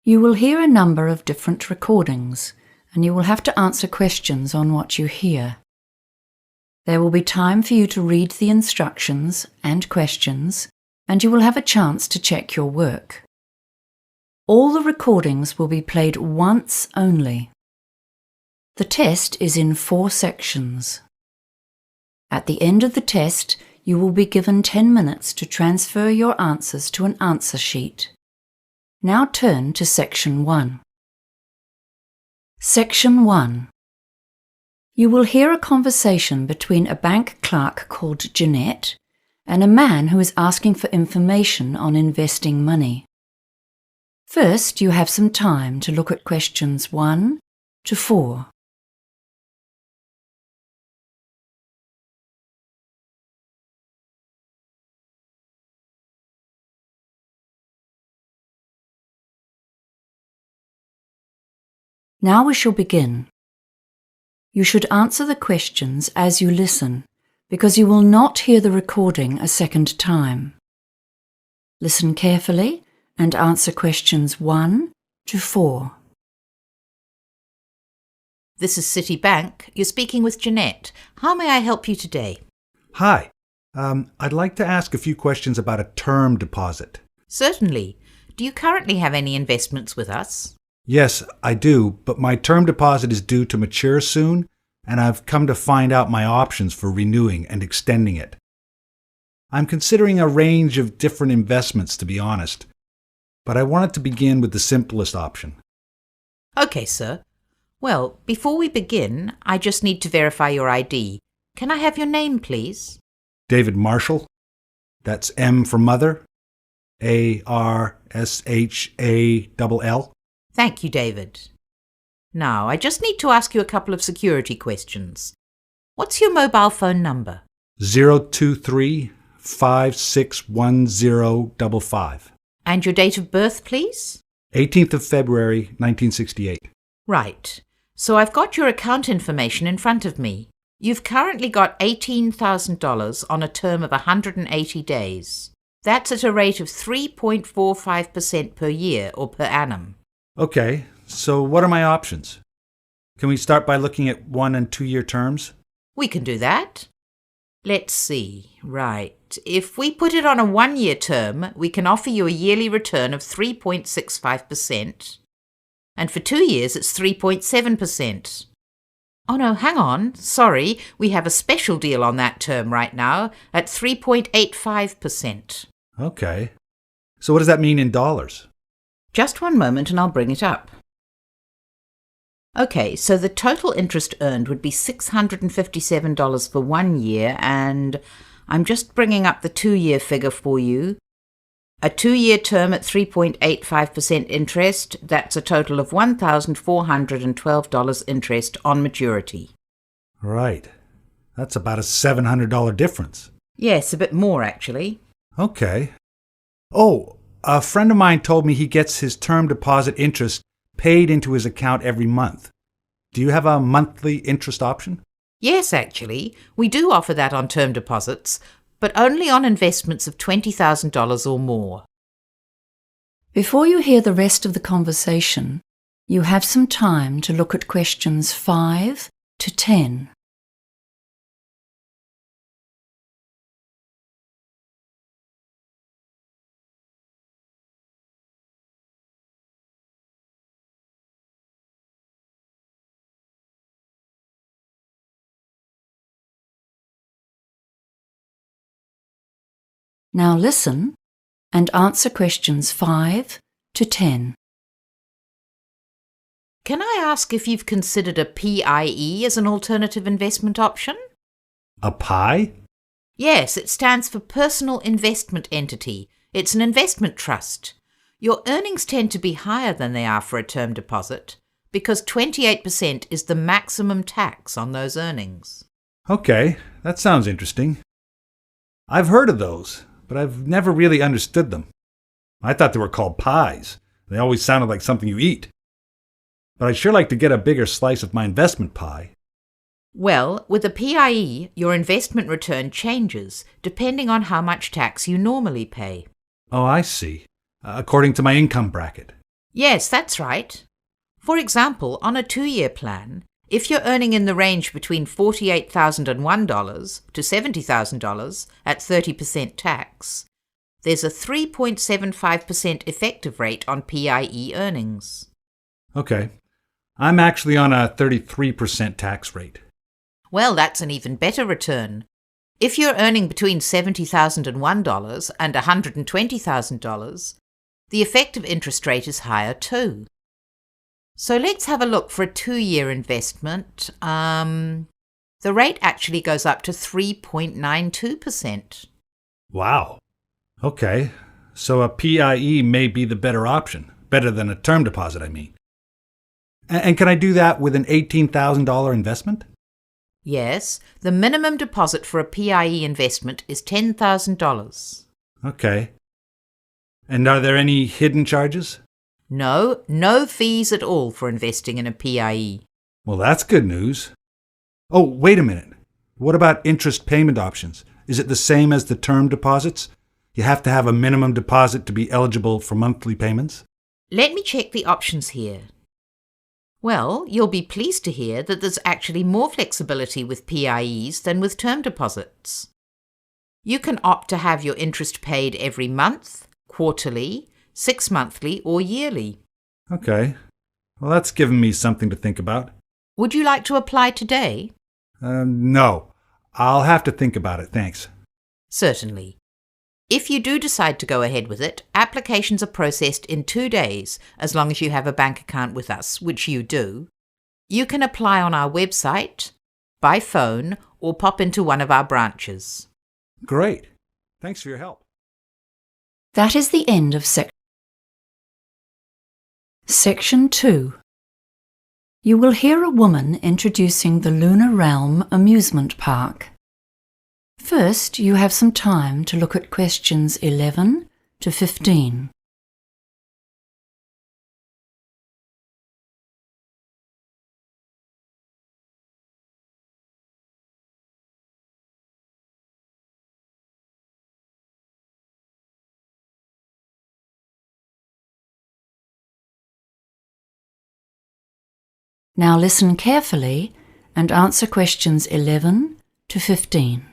You will hear a number of different recordings, and you will have to answer questions on what you hear. There will be time for you to read the instructions and questions, and you will have a chance to check your work. All the recordings will be played once only. The test is in 4 sections. At the end of the test, you will be given 10 minutes to transfer your answers to an answer sheet. Now turn to Section 1. Section 1. You will hear a conversation between a bank clerk called Jeanette and a man who is asking for information on investing money. First, you have some time to look at questions 1 to 4. Now we shall begin. You should answer the questions as you listen, because you will not hear the recording a second time. Listen carefully and answer questions 1 to 4. This is Citibank. You're speaking with Jeanette. How may I help you today? Hi. I'd like to ask a few questions about a term deposit. Certainly. Do you currently have any investments with us? Yes, I do, but my term deposit is due to mature soon, and I've come to find out my options for renewing and extending it. I'm considering a range of different investments, to be honest, but I wanted to begin with the simplest option. Okay, sir. Well, before we begin, I just need to verify your ID. Can I have your name, please? David Marshall. That's M for mother. ARSHALL. Thank you, David. Now, I just need to ask you a couple of security questions. What's your mobile phone number? 023-561055. And your date of birth, please? 18th of February, 1968. Right. So I've got your account information in front of me. You've currently got $18,000 on a term of 180 days. That's at a rate of 3.45% per year or per annum. Okay, so what are my options? Can we start by looking at 1 and 2 year terms? We can do that. Let's see. Right. If we put it on a 1-year term, we can offer you a yearly return of 3.65%. And for 2 years, it's 3.7%. Oh no, hang on. Sorry, we have a special deal on that term right now at 3.85%. Okay. So what does that mean in dollars? Just one moment and I'll bring it up. Okay, so the total interest earned would be $657 for 1 year, and I'm just bringing up the 2-year figure for you. A 2-year term at 3.85% interest, that's a total of $1,412 interest on maturity. Right. That's about a $700 difference. Yes, a bit more actually. Okay. Oh, a friend of mine told me he gets his term deposit interest paid into his account every month. Do you have a monthly interest option? Yes, actually. We do offer that on term deposits, but only on investments of $20,000 or more. Before you hear the rest of the conversation, you have some time to look at questions 5 to 10. Now listen and answer questions 5 to 10. Can I ask if you've considered a PIE as an alternative investment option? A pie? Yes, it stands for Personal Investment Entity. It's an investment trust. Your earnings tend to be higher than they are for a term deposit because 28% is the maximum tax on those earnings. Okay, that sounds interesting. I've heard of those, but I've never really understood them. I thought they were called pies. They always sounded like something you eat. But I'd sure like to get a bigger slice of my investment pie. Well, with a PIE, your investment return changes depending on how much tax you normally pay. Oh, I see. According to my income bracket. Yes, that's right. For example, on a 2-year plan, if you're earning in the range between $48,001 to $70,000 at 30% tax, there's a 3.75% effective rate on PIE earnings. Okay. I'm actually on a 33% tax rate. Well, that's an even better return. If you're earning between $70,001 and $120,000, the effective interest rate is higher too. So let's have a look for a 2-year investment. The rate actually goes up to 3.92%. Wow. Okay. So a PIE may be the better option. Better than a term deposit, I mean. And can I do that with an $18,000 investment? Yes, the minimum deposit for a PIE investment is $10,000. Okay. And are there any hidden charges? No fees at all for investing in a PIE. Well, that's good news. Oh, wait a minute. What about interest payment options? Is it the same as the term deposits? You have to have a minimum deposit to be eligible for monthly payments? Let me check the options here. Well, you'll be pleased to hear that there's actually more flexibility with PIEs than with term deposits. You can opt to have your interest paid every month, quarterly, 6-monthly, or yearly. Okay. Well, that's given me something to think about. Would you like to apply today? No. I'll have to think about it, thanks. Certainly. If you do decide to go ahead with it, applications are processed in 2 days, as long as you have a bank account with us, which you do. You can apply on our website, by phone, or pop into one of our branches. Great. Thanks for your help. That is the end of Section 2. You will hear a woman introducing the Lunar Realm Amusement Park. First, you have some time to look at questions 11 to 15. Now listen carefully and answer questions 11 to 15.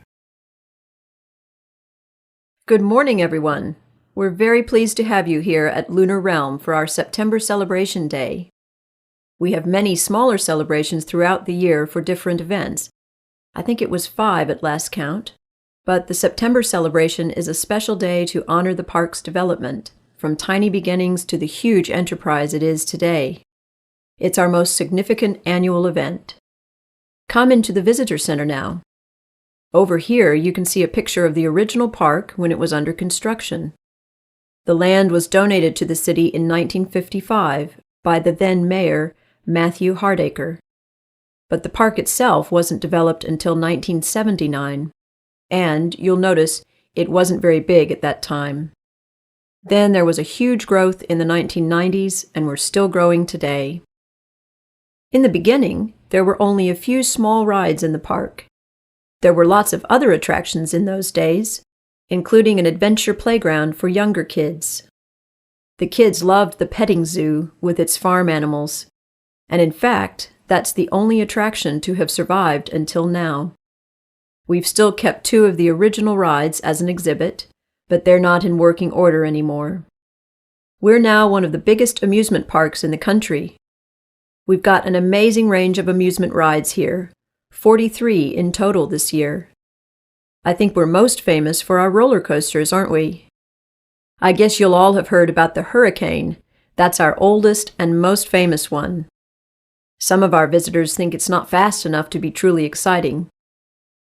Good morning, everyone. We're very pleased to have you here at Lunar Realm for our September Celebration Day. We have many smaller celebrations throughout the year for different events. I think it was 5 at last count. But the September celebration is a special day to honor the park's development, from tiny beginnings to the huge enterprise it is today. It's our most significant annual event. Come into the visitor center now. Over here, you can see a picture of the original park when it was under construction. The land was donated to the city in 1955 by the then mayor, Matthew Hardacre. But the park itself wasn't developed until 1979, and you'll notice it wasn't very big at that time. Then there was a huge growth in the 1990s, and we're still growing today. In the beginning, there were only a few small rides in the park. There were lots of other attractions in those days, including an adventure playground for younger kids. The kids loved the petting zoo with its farm animals, and in fact, that's the only attraction to have survived until now. We've still kept 2 of the original rides as an exhibit, but they're not in working order anymore. We're now one of the biggest amusement parks in the country. We've got an amazing range of amusement rides here, 43 in total this year. I think we're most famous for our roller coasters, aren't we? I guess you'll all have heard about the Hurricane. That's our oldest and most famous one. Some of our visitors think it's not fast enough to be truly exciting.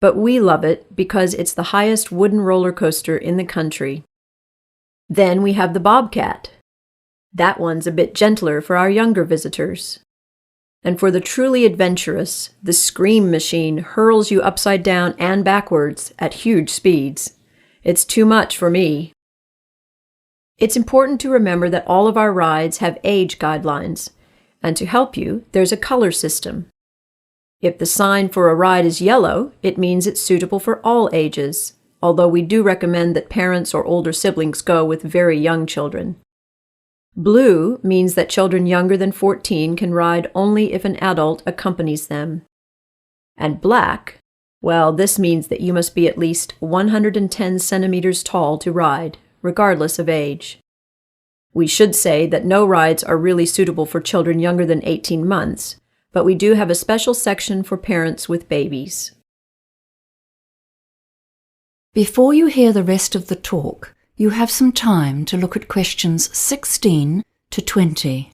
But we love it because it's the highest wooden roller coaster in the country. Then we have the Bobcat. That one's a bit gentler for our younger visitors. And for the truly adventurous, the Scream Machine hurls you upside down and backwards at huge speeds. It's too much for me. It's important to remember that all of our rides have age guidelines, and to help you, there's a color system. If the sign for a ride is yellow, it means it's suitable for all ages, although we do recommend that parents or older siblings go with very young children. Blue means that children younger than 14 can ride only if an adult accompanies them. And black, well, this means that you must be at least 110 centimeters tall to ride, regardless of age. We should say that no rides are really suitable for children younger than 18 months, but we do have a special section for parents with babies. Before you hear the rest of the talk, you have some time to look at questions 16 to 20.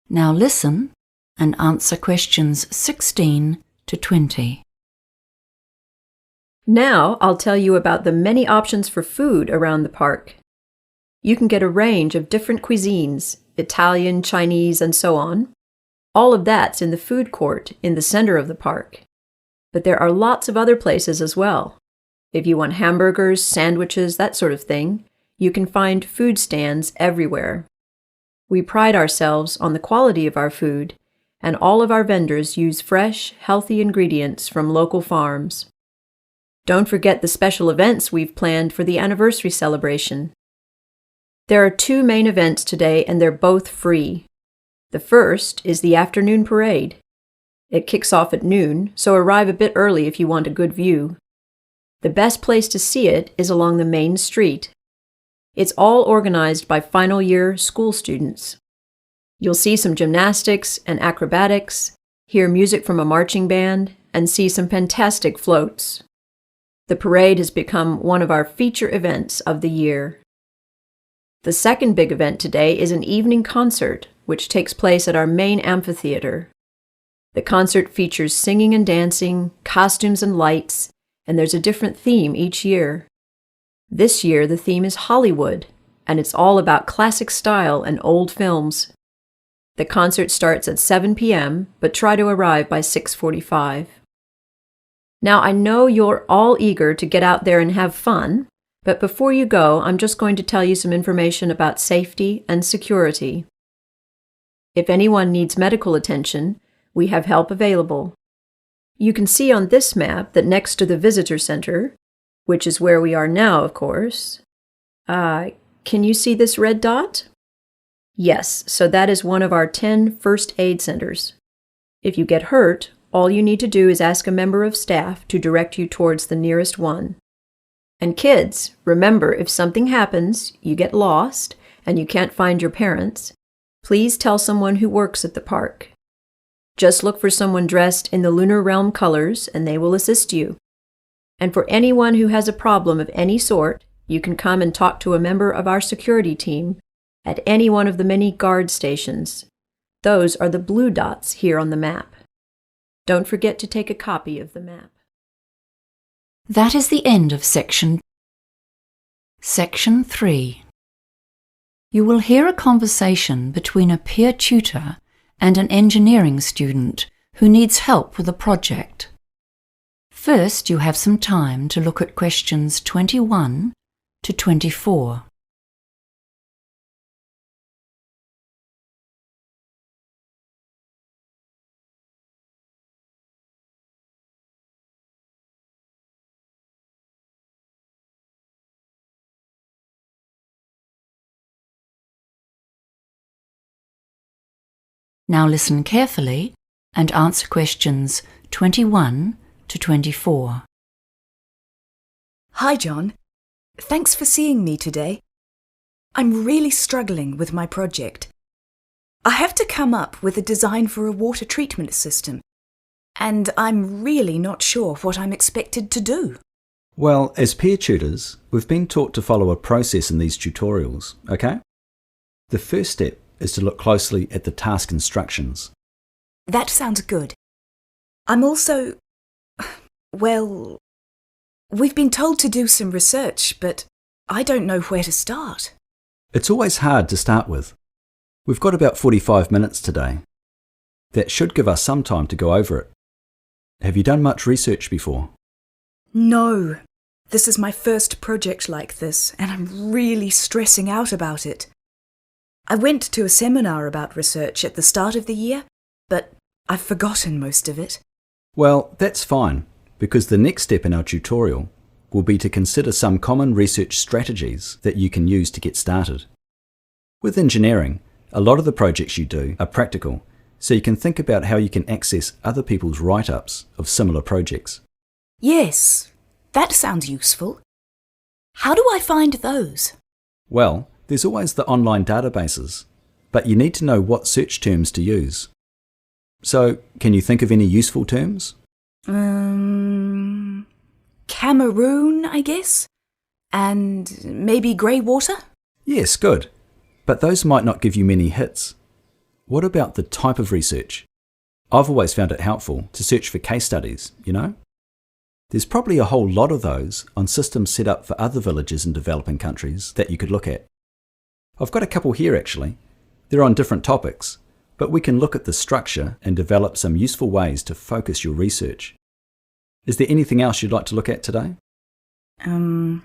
Now listen and answer questions 16 to 20. Now I'll tell you about the many options for food around the park. You can get a range of different cuisines, Italian, Chinese, and so on. All of that's in the food court in the center of the park. But there are lots of other places as well. If you want hamburgers, sandwiches, that sort of thing, you can find food stands everywhere. We pride ourselves on the quality of our food, and all of our vendors use fresh, healthy ingredients from local farms. Don't forget the special events we've planned for the anniversary celebration. There are 2 main events today, and they're both free. The first is the afternoon parade. It kicks off at noon, so arrive a bit early if you want a good view. The best place to see it is along the main street. It's all organized by final year school students. You'll see some gymnastics and acrobatics, hear music from a marching band, and see some fantastic floats. The parade has become one of our feature events of the year. The second big event today is an evening concert, which takes place at our main amphitheater. The concert features singing and dancing, costumes and lights, and there's a different theme each year. This year, the theme is Hollywood, and it's all about classic style and old films. The concert starts at 7 p.m., but try to arrive by 6:45. Now, I know you're all eager to get out there and have fun, but before you go, I'm just going to tell you some information about safety and security. If anyone needs medical attention, we have help available. You can see on this map that next to the visitor center, which is where we are now, of course. Can you see this red dot? Yes, so that is one of our 10 first aid centers. If you get hurt, all you need to do is ask a member of staff to direct you towards the nearest one. And kids, remember, if something happens, you get lost, and you can't find your parents, please tell someone who works at the park. Just look for someone dressed in the Lunar Realm colors, and they will assist you. And for anyone who has a problem of any sort, you can come and talk to a member of our security team at any one of the many guard stations. Those are the blue dots here on the map. Don't forget to take a copy of the map. That is the end of Section 3. You will hear a conversation between a peer tutor and an engineering student who needs help with a project. First, you have some time to look at questions 21 to 24. Now listen carefully and answer questions 21 to 24. Hi, John. Thanks for seeing me today. I'm really struggling with my project. I have to come up with a design for a water treatment system, and I'm really not sure what I'm expected to do. Well, as peer tutors, we've been taught to follow a process in these tutorials, okay? The first step is to look closely at the task instructions. That sounds good. I'm also... well, we've been told to do some research, but I don't know where to start. It's always hard to start with. We've got about 45 minutes today. That should give us some time to go over it. Have you done much research before? No. This is my first project like this, and I'm really stressing out about it. I went to a seminar about research at the start of the year, but I've forgotten most of it. Well, that's fine, because the next step in our tutorial will be to consider some common research strategies that you can use to get started. With engineering, a lot of the projects you do are practical, so you can think about how you can access other people's write-ups of similar projects. Yes, that sounds useful. How do I find those? Well, there's always the online databases, but you need to know what search terms to use. So, can you think of any useful terms? Cameroon, I guess? And maybe grey water? Yes, good. But those might not give you many hits. What about the type of research? I've always found it helpful to search for case studies, you know? There's probably a whole lot of those on systems set up for other villages in developing countries that you could look at. I've got a couple here actually. They're on different topics, but we can look at the structure and develop some useful ways to focus your research. Is there anything else you'd like to look at today? I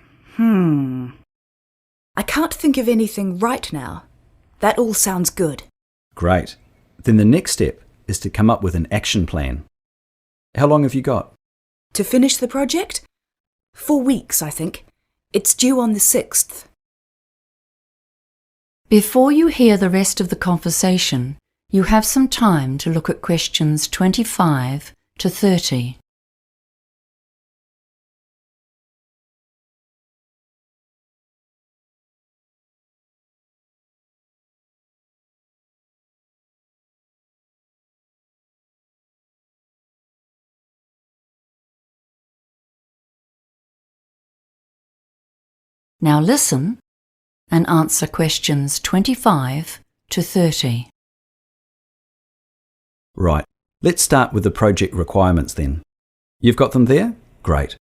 can't think of anything right now. That all sounds good. Great. Then the next step is to come up with an action plan. How long have you got? To finish the project? 4 weeks, I think. It's due on the 6th. Before you hear the rest of the conversation, you have some time to look at questions 25 to 30. Now listen and answer questions 25 to 30. Right. Let's start with the project requirements then. You've got them there? Great.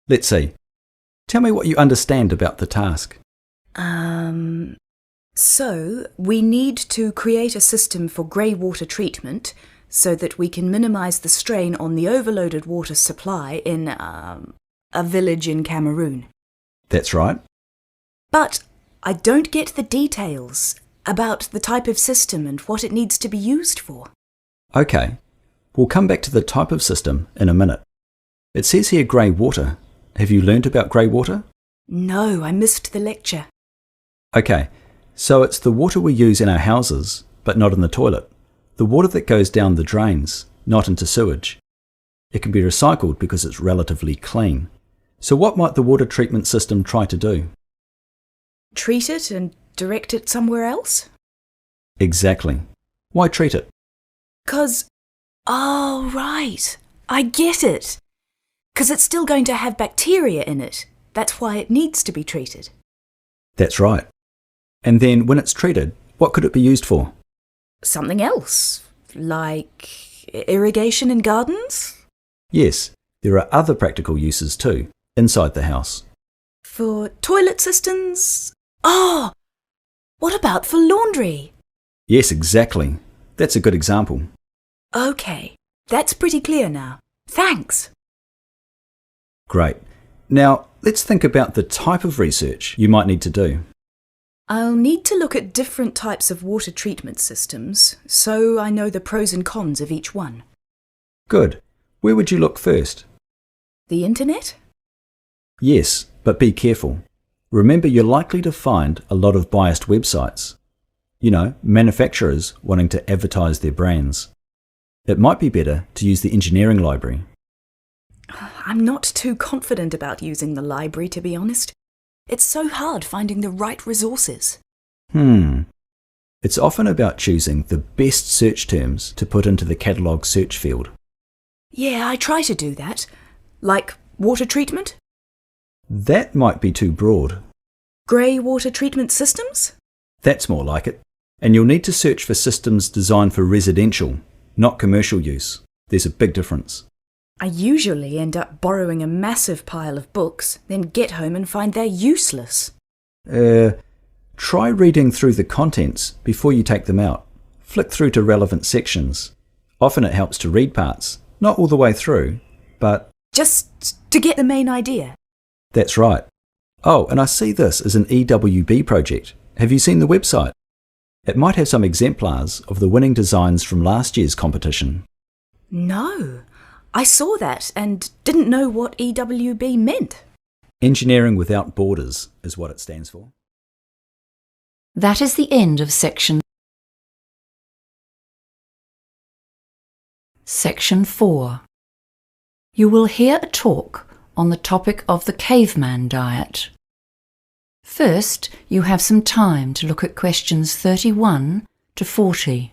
Let's see. Tell me what you understand about the task. So we need to create a system for grey water treatment so that we can minimise the strain on the overloaded water supply in a village in Cameroon. That's right. But I don't get the details about the type of system and what it needs to be used for. Okay. We'll come back to the type of system in a minute. It says here grey water. Have you learnt about grey water? No, I missed the lecture. Okay. So it's the water we use in our houses, but not in the toilet. The water that goes down the drains, not into sewage. It can be recycled because it's relatively clean. So what might the water treatment system try to do? Treat it and direct it somewhere else? Exactly. Why treat it? Oh, right. I get it. 'Cause it's still going to have bacteria in it. That's why it needs to be treated. That's right. And then when it's treated, what could it be used for? Something else, like irrigation in gardens? Yes, there are other practical uses too, inside the house. For toilet systems? Oh, what about for laundry? Yes, exactly. That's a good example. Okay, that's pretty clear now. Thanks. Great. Now, let's think about the type of research you might need to do. I'll need to look at different types of water treatment systems, so I know the pros and cons of each one. Good. Where would you look first? The internet? Yes, but be careful. Remember, you're likely to find a lot of biased websites. You know, manufacturers wanting to advertise their brands. It might be better to use the engineering library. I'm not too confident about using the library, to be honest. It's so hard finding the right resources. It's often about choosing the best search terms to put into the catalogue search field. Yeah, I try to do that. Like water treatment? That might be too broad. Grey water treatment systems? That's more like it. And you'll need to search for systems designed for residential, not commercial use. There's a big difference. I usually end up borrowing a massive pile of books, then get home and find they're useless. Try reading through the contents before you take them out. Flick through to relevant sections. Often it helps to read parts, not all the way through, but... Just to get the main idea. That's right. Oh, and I see this as an EWB project. Have you seen the website? It might have some exemplars of the winning designs from last year's competition. No, I saw that and didn't know what EWB meant. Engineering Without Borders is what it stands for. That is the end of Section 4. You will hear a talk on the topic of the caveman diet. First, you have some time to look at questions 31 to 40.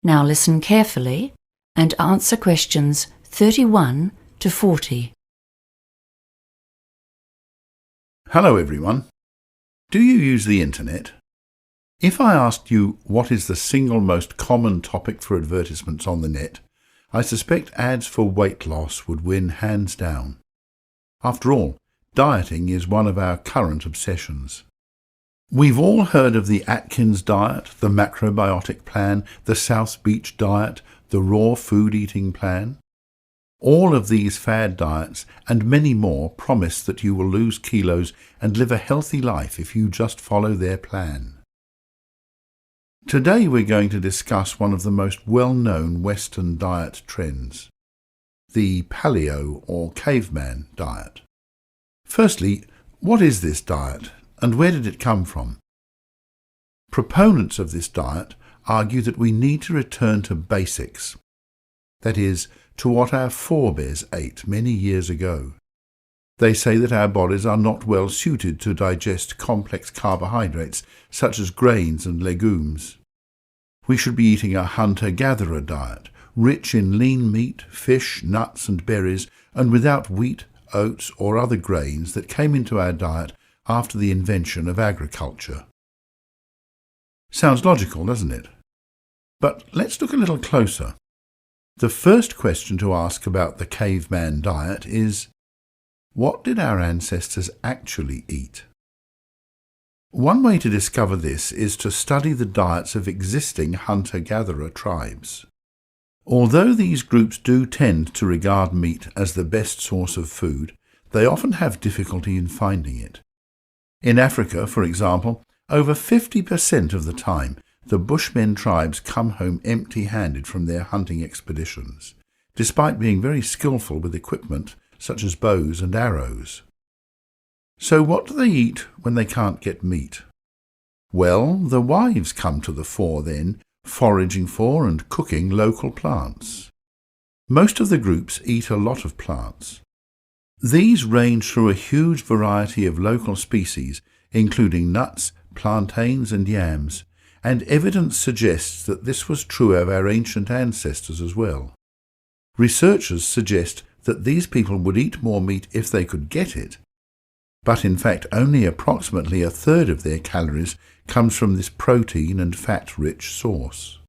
Now listen carefully and answer questions 31 to 40. Hello everyone. Do you use the internet? If I asked you what is the single most common topic for advertisements on the net, I suspect ads for weight loss would win hands down. After all, dieting is one of our current obsessions. We've all heard of the Atkins diet, the macrobiotic plan, the South Beach diet, the raw food eating plan. All of these fad diets and many more promise that you will lose kilos and live a healthy life if you just follow their plan. Today we're going to discuss one of the most well-known Western diet trends, the paleo or caveman diet. Firstly, what is this diet and where did it come from? Proponents of this diet argue that we need to return to basics, that is, to what our forebears ate many years ago. They say that our bodies are not well suited to digest complex carbohydrates such as grains and legumes. We should be eating a hunter-gatherer diet, rich in lean meat, fish, nuts and berries, and without wheat, oats or other grains that came into our diet after the invention of agriculture. Sounds logical, doesn't it? But let's look a little closer. The first question to ask about the caveman diet is, what did our ancestors actually eat? One way to discover this is to study the diets of existing hunter-gatherer tribes. Although these groups do tend to regard meat as the best source of food, they often have difficulty in finding it. In Africa, for example, over 50% of the time, the Bushmen tribes come home empty-handed from their hunting expeditions, despite being very skillful with equipment such as bows and arrows. So what do they eat when they can't get meat? Well, the wives come to the fore then, foraging for and cooking local plants. Most of the groups eat a lot of plants. These range through a huge variety of local species, including nuts, plantains and yams, and evidence suggests that this was true of our ancient ancestors as well. Researchers suggest that these people would eat more meat if they could get it, but in fact only approximately a third of their calories comes from this protein and fat-rich source.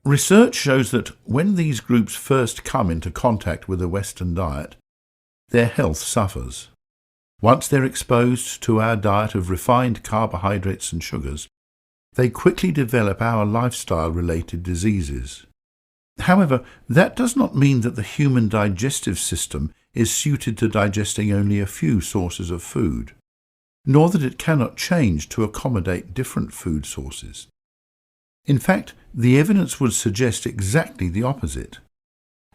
Research shows that when these groups first come into contact with a Western diet, their health suffers. Once they're exposed to our diet of refined carbohydrates and sugars, they quickly develop our lifestyle-related diseases. However, that does not mean that the human digestive system is suited to digesting only a few sources of food, nor that it cannot change to accommodate different food sources. In fact, the evidence would suggest exactly the opposite.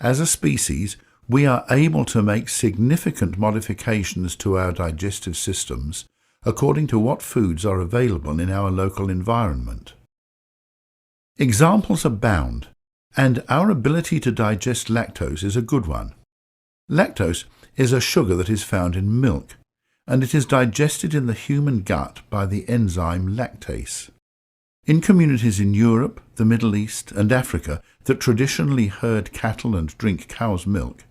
As a species, we are able to make significant modifications to our digestive systems according to what foods are available in our local environment. Examples abound, and our ability to digest lactose is a good one. Lactose is a sugar that is found in milk, and it is digested in the human gut by the enzyme lactase. In communities in Europe, the Middle East, and Africa that traditionally herd cattle and drink cow's milk,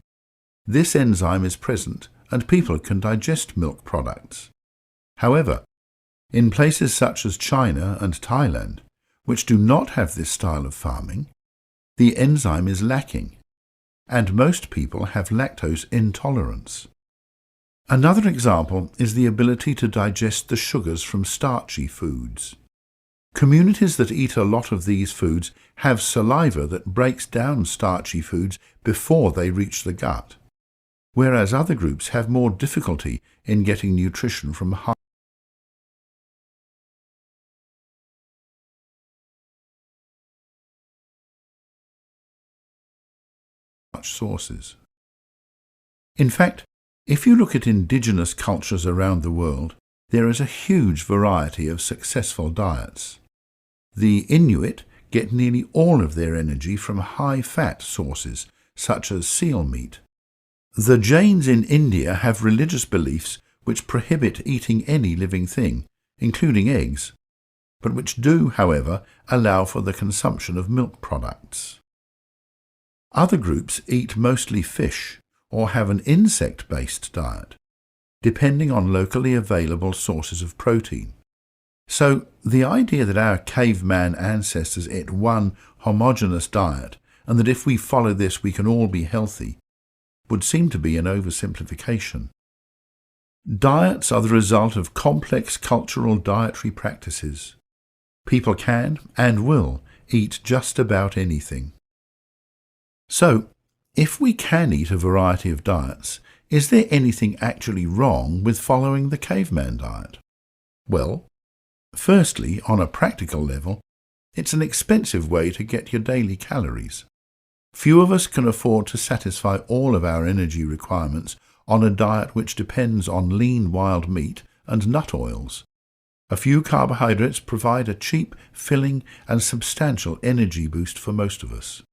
this enzyme is present and people can digest milk products. However, in places such as China and Thailand, which do not have this style of farming, the enzyme is lacking, and most people have lactose intolerance. Another example is the ability to digest the sugars from starchy foods. Communities that eat a lot of these foods have saliva that breaks down starchy foods before they reach the gut, whereas other groups have more difficulty in getting nutrition from high sources. In fact, if you look at indigenous cultures around the world, there is a huge variety of successful diets. The Inuit get nearly all of their energy from high-fat sources, such as seal meat. The Jains in India have religious beliefs which prohibit eating any living thing, including eggs, but which do, however, allow for the consumption of milk products. Other groups eat mostly fish or have an insect-based diet, depending on locally available sources of protein. So the idea that our caveman ancestors ate one homogeneous diet and that if we follow this we can all be healthy would seem to be an oversimplification. Diets are the result of complex cultural dietary practices. People can and will eat just about anything. So, if we can eat a variety of diets, is there anything actually wrong with following the caveman diet? Well, firstly, on a practical level, it's an expensive way to get your daily calories. Few of us can afford to satisfy all of our energy requirements on a diet which depends on lean wild meat and nut oils. A few carbohydrates provide a cheap, filling, and substantial energy boost for most of us.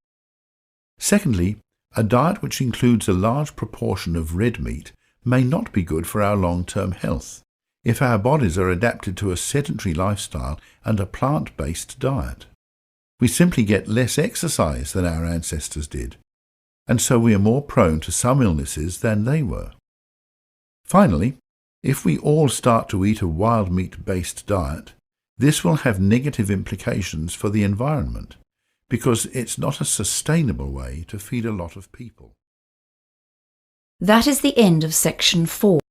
Secondly, a diet which includes a large proportion of red meat may not be good for our long-term health if our bodies are adapted to a sedentary lifestyle and a plant-based diet. We simply get less exercise than our ancestors did, and so we are more prone to some illnesses than they were. Finally, if we all start to eat a wild meat-based diet, this will have negative implications for the environment, because it's not a sustainable way to feed a lot of people. That is the end of section 4.